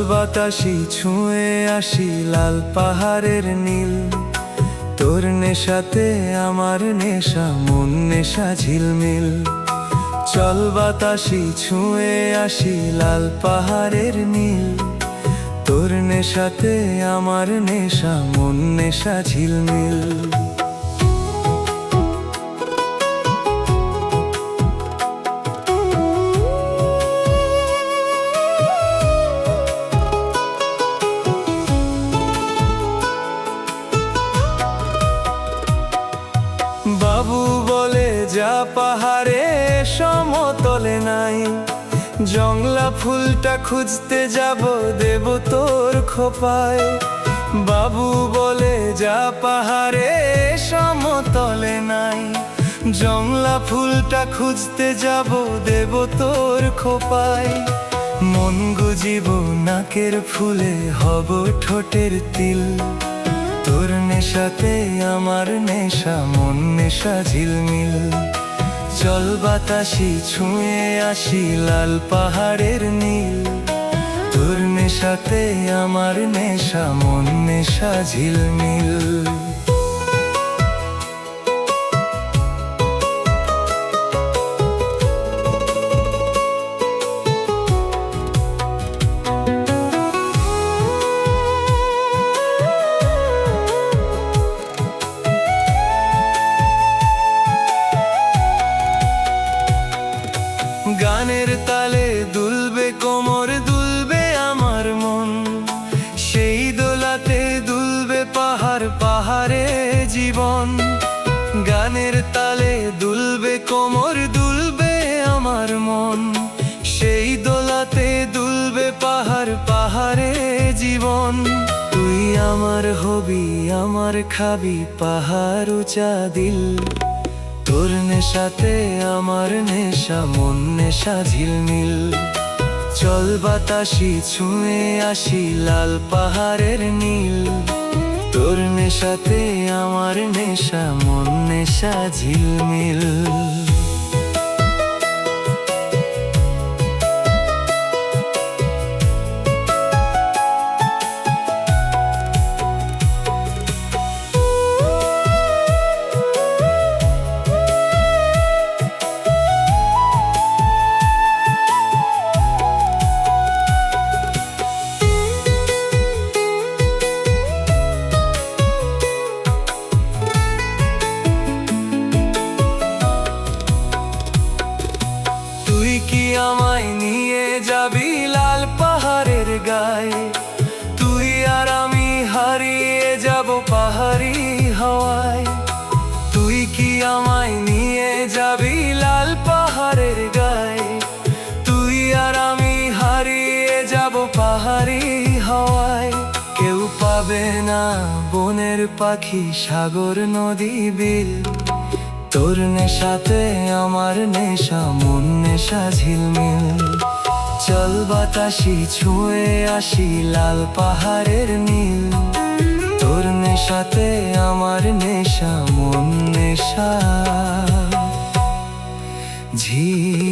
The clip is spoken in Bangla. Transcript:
বাতাসি ছুঁয়ে আসি লাল পাহাড়ের নীল। তোর নেশাতে আমার নেশা, মন নেশা ঝিলমিল। চল বাতাসি ছুঁয়ে আসি লাল পাহাড়ের নীল। তোর নেশাতে আমার নেশা, মন নেশা ঝিলমিল। বাবু বলে যা পাহাড়ে সমতলে নাই, জংলা ফুলটা খুঁজতে যাব দেব তোর খোপায়। বাবু বলে যা পাহাড়ে সমতলে নাই, জংলা ফুলটা খুঁজতে যাব দেব তোর খোপায়। মন গুজিব নাকের ফুলে, হব ঠোঁটের তিল। তোর নেশাতে আমার নেশা, মন নেশা ঝিলমিল। চল বাতাসি ছুঁয়ে আসি লাল পাহাড়ের নীল। তোর নেশাতে আমার নেশা, মন নেশা ঝিলমিল। গানের তালে দুলবে কোমর, দুলবে আমার মন। সেই দোলাতে দুলবে পাহাড়, পাহাড়ে জীবন। গানের তালে দুলবে কোমর, দুলবে আমার মন। সেই দোলাতে দুলবে পাহাড়, পাহাড়ে জীবন। তুই আমার হবি, আমার খাবি, পাহাড় উঁচা দিল। তোর নেশাতে আমার নেশা, মন নেশা ঝিলমিল। চল বাতাসি ছুঁয়ে আসি লাল পাহাড়ের নীল। তোর নেশাতে আমার নেশা, মন নেশা ঝিলমিল। তুই কি আমায় নিয়ে যাবি লাল পাহাড়ের গায়ে? তুই আর আমি হারিয়ে যাব পাহাড়ি হাওয়ায়। তুই কি আমায় নিয়ে যাবি লাল পাহাড়ের গায়ে? তুই আর আমি হারিয়ে যাব পাহাড়ি হাওয়ায়। কেউ পাবে না বনের পাখি, সাগর নদী বিল। তোর নেশাতে আমার নেশা, মন নেশা ঝিলমিল। চল বাতাসি ছুঁয়ে আসি লাল পাহাড়ের নীল। তোর নেশাতে আমার নেশা, মন নেশা ঝিলমিল।